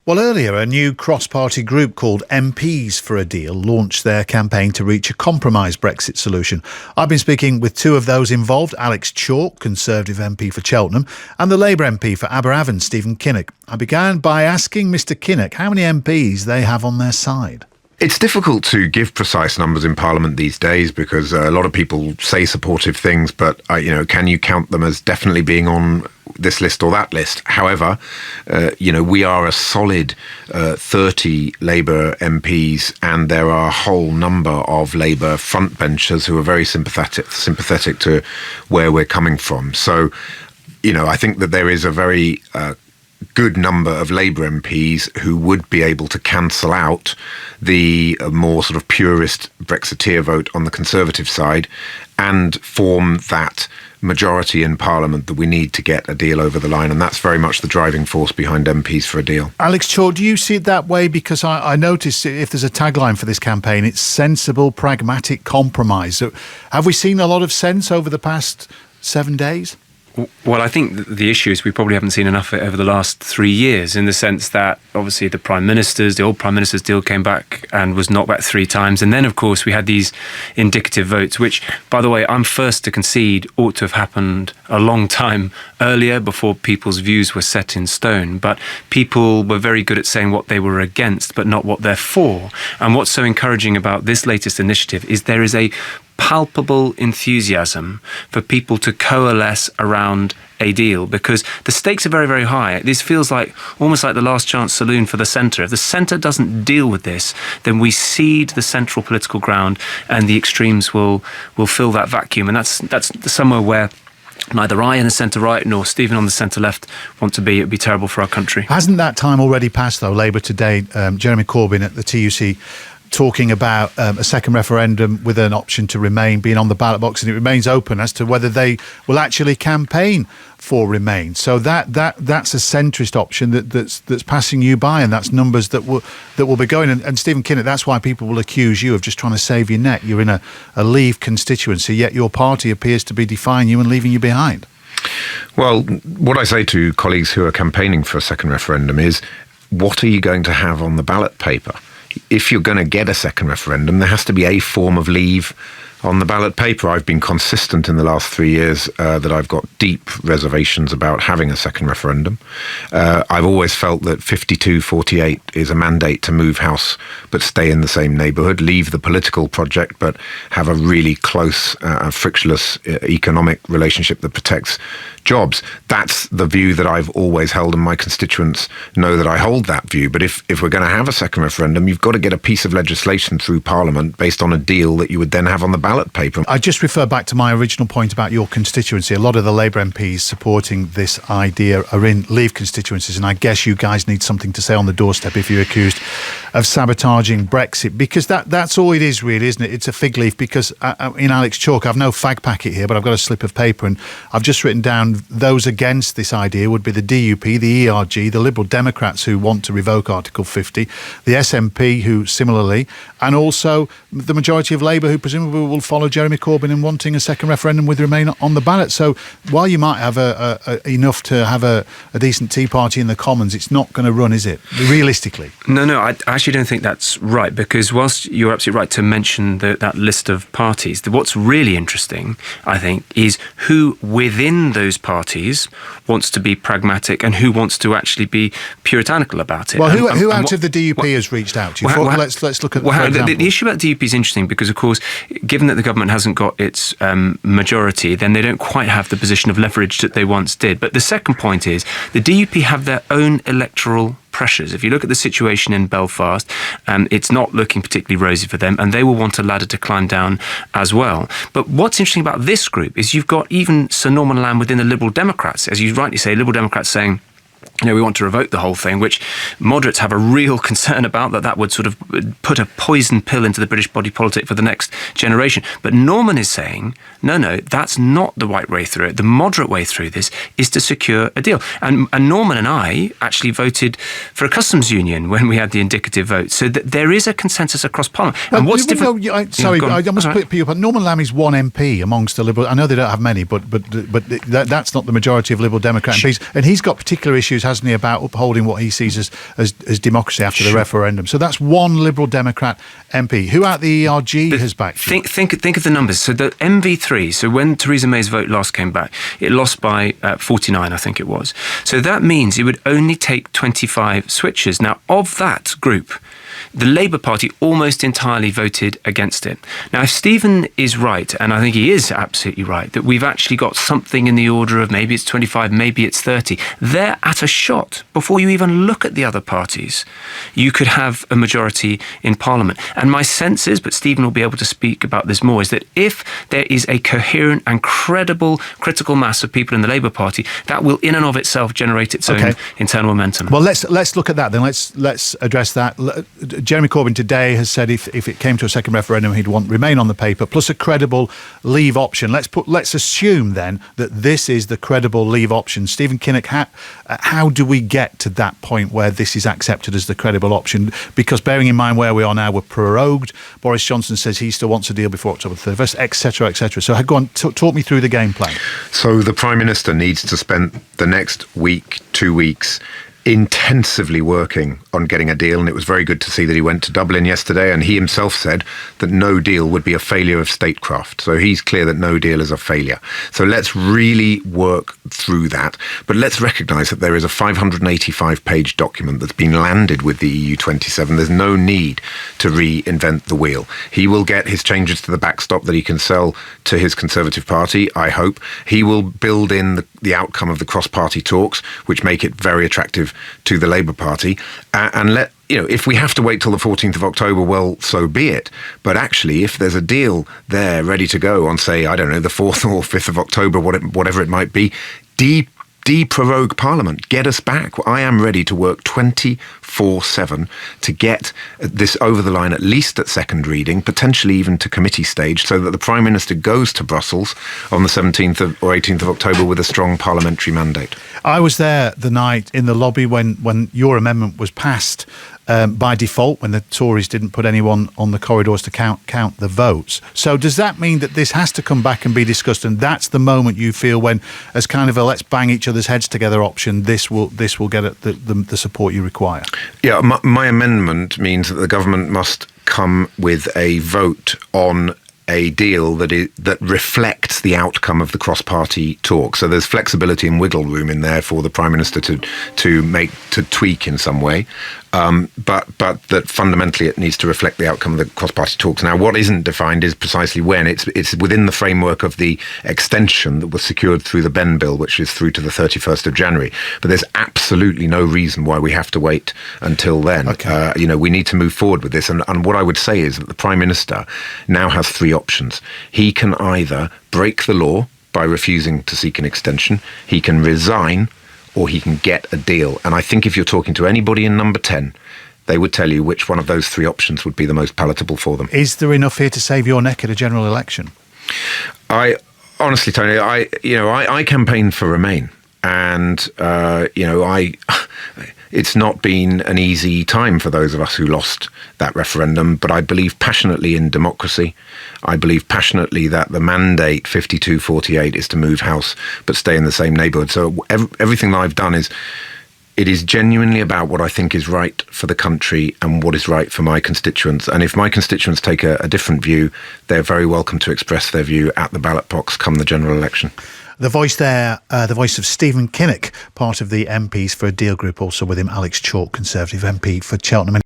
Well, earlier, a new cross-party group called MPs for a Deal launched their campaign to reach a compromise Brexit solution. I've been speaking with two of those involved, Alex Chalk, Conservative MP for Cheltenham, and the Labour MP for Aberavon, Stephen Kinnock. I began by asking Mr Kinnock how many MPs they have on their side. It's difficult to give precise numbers in Parliament these days because a lot of people say supportive things, but can you count them as definitely being on this list or that list? However, we are a solid 30 Labour MPs, and there are a whole number of Labour frontbenchers who are very sympathetic to where we're coming from. So, I think that there is a very good number of Labour MPs who would be able to cancel out the more sort of purist Brexiteer vote on the Conservative side and form that majority in Parliament that we need to get a deal over the line. And that's very much the driving force behind MPs for a Deal. Alex Chalk, do you see it that way? Because I notice if there's a tagline for this campaign, it's sensible, pragmatic compromise. So have we seen a lot of sense over the past 7 days? Well, I think the issue is we probably haven't seen enough of it over the last 3 years, in the sense that obviously the old Prime Minister's deal came back and was knocked back 3 times. And then, of course, we had these indicative votes, which, by the way, I'm first to concede ought to have happened a long time earlier, before people's views were set in stone. But people were very good at saying what they were against, but not what they're for. And what's so encouraging about this latest initiative is there is a palpable enthusiasm for people to coalesce around a deal, because the stakes are very, very high. This feels like almost like the last chance saloon for the centre. If the centre doesn't deal with this, then we cede the central political ground and the extremes will fill that vacuum. And that's somewhere where neither I in the centre-right nor Stephen on the centre-left want to be. It would be terrible for our country. Hasn't that time already passed, though? Labour today, Jeremy Corbyn at the TUC, talking about a second referendum with an option to remain being on the ballot box, and it remains open as to whether they will actually campaign for Remain. So that's a centrist option that's passing you by, and that's numbers that will be going. And Stephen Kinnock, that's why people will accuse you of just trying to save your neck. You're in a Leave constituency, yet your party appears to be defying you and leaving you behind. Well, what I say to colleagues who are campaigning for a second referendum is, what are you going to have on the ballot paper? If you're going to get a second referendum, there has to be a form of leave on the ballot paper. I've been consistent in the last 3 years that I've got deep reservations about having a second referendum. I've always felt that 52-48 is a mandate to move house but stay in the same neighbourhood, leave the political project but have a really close, frictionless economic relationship that protects jobs. That's the view that I've always held, and my constituents know that I hold that view. But if we're going to have a second referendum, you've got to get a piece of legislation through Parliament based on a deal that you would then have on the ballot paper. I just refer back to my original point about your constituency. A lot of the Labour MPs supporting this idea are in Leave constituencies, and I guess you guys need something to say on the doorstep if you're accused of sabotaging Brexit, because that's all it is, really, isn't it? It's a fig leaf. Because in Alex Chalk, I've no fag packet here, but I've got a slip of paper, and I've just written down those against this idea would be the DUP, the ERG, the Liberal Democrats who want to revoke Article 50, the SNP who similarly, and also the majority of Labour who presumably will follow Jeremy Corbyn in wanting a second referendum with Remain on the ballot. So while you might have enough to have a decent tea party in the Commons, it's not going to run, is it, realistically? No, I actually don't think that's right, because whilst you're absolutely right to mention that list of parties, what's really interesting, I think, is who within those parties wants to be pragmatic and who wants to actually be puritanical about it. Well, who out of the DUP has reached out to you? Let's look at the issue about DUP is interesting because, of course, given that the government hasn't got its majority, then they don't quite have the position of leverage that they once did. But the second point is the DUP have their own electoral pressures. If you look at the situation in Belfast, it's not looking particularly rosy for them, and they will want a ladder to climb down as well. But what's interesting about this group is you've got even Sir Norman Lamb within the Liberal Democrats, as you rightly say, Liberal Democrats saying, we want to revoke the whole thing, which moderates have a real concern about, that would sort of put a poison pill into the British body politic for the next generation. But Norman is saying, no, that's not the right way through it. The moderate way through this is to secure a deal. And Norman and I actually voted for a customs union when we had the indicative vote, so that there is a consensus across Parliament. And what's different? I must put you up. Norman Lamb is one MP amongst the Liberal. I know they don't have many, but that's not the majority of Liberal Democrat MPs, and he's got particular issues issues, hasn't he, about upholding what he sees as democracy after the referendum. So that's one Liberal Democrat MP. Who out the ERG has backed you? Think of the numbers. So the MV3, so when Theresa May's vote last came back, it lost by 49, I think it was. So that means it would only take 25 switchers. Now, of that group, the Labour Party almost entirely voted against it. Now, if Stephen is right, and I think he is absolutely right, that we've actually got something in the order of maybe it's 25, maybe it's 30, they're at a shot before you even look at the other parties. You could have a majority in Parliament. And my sense is, but Stephen will be able to speak about this more, is that if there is a coherent and credible critical mass of people in the Labour Party, that will in and of itself generate its own internal momentum. Well, let's look at that then. Let's address that. Jeremy Corbyn today has said if it came to a second referendum, he'd want Remain on the paper plus a credible Leave option. Let's assume then that this is the credible Leave option. Stephen Kinnock, how do we get to that point where this is accepted as the credible option? Because bearing in mind where we are now, we're prorogued. Boris Johnson says he still wants a deal before October 31st, etc., etc. So go on, talk me through the game plan. So the Prime Minister needs to spend the next week, 2 weeks, intensively working on getting a deal, and it was very good to see that he went to Dublin yesterday, and he himself said that no deal would be a failure of statecraft. So he's clear that no deal is a failure. So let's really work through that, but let's recognise that there is a 585-page document that's been landed with the EU27. There's no need to reinvent the wheel. He will get his changes to the backstop that he can sell to his Conservative Party, I hope. He will build in the outcome of the cross-party talks, which make it very attractive to the Labour Party, and if we have to wait till the 14th of October, well, so be it. But actually, if there's a deal there ready to go on, say, I don't know, the 4th or 5th of October, whatever it might be, de-prorogue Parliament, get us back. I am ready to work 24/7 to get this over the line, at least at second reading, potentially even to committee stage, so that the Prime Minister goes to Brussels on the 17th or 18th of October with a strong parliamentary mandate. I was there the night in the lobby when your amendment was passed by default, when the Tories didn't put anyone on the corridors to count the votes. So does that mean that this has to come back and be discussed, and that's the moment you feel when, as kind of a let's bang each other's heads together option, this will get the support you require? Yeah, my amendment means that the government must come with a vote on a deal that reflects the outcome of the cross-party talk. So there's flexibility and wiggle room in there for the Prime Minister to tweak in some way, but that fundamentally it needs to reflect the outcome of the cross-party talks. Now, what isn't defined is precisely when. It's within the framework of the extension that was secured through the Ben Bill, which is through to the 31st of January. But there's absolutely no reason why we have to wait until then. Okay. We need to move forward with this. And what I would say is that the Prime Minister now has three options. He can either break the law by refusing to seek an extension, he can resign, or he can get a deal. And I think if you're talking to anybody in number 10, they would tell you which one of those three options would be the most palatable for them. Is there enough here to save your neck at a general election? I honestly, Tony, I campaigned for Remain, and it's not been an easy time for those of us who lost that referendum, but I believe passionately in democracy. I believe passionately that the mandate 52-48 is to move house but stay in the same neighbourhood. So everything that I've done it is genuinely about what I think is right for the country and what is right for my constituents. And if my constituents take a different view, they're very welcome to express their view at the ballot box come the general election. The voice there, the voice of Stephen Kinnock, part of the MPs for a Deal group, also with him Alex Chalk, Conservative MP for Cheltenham.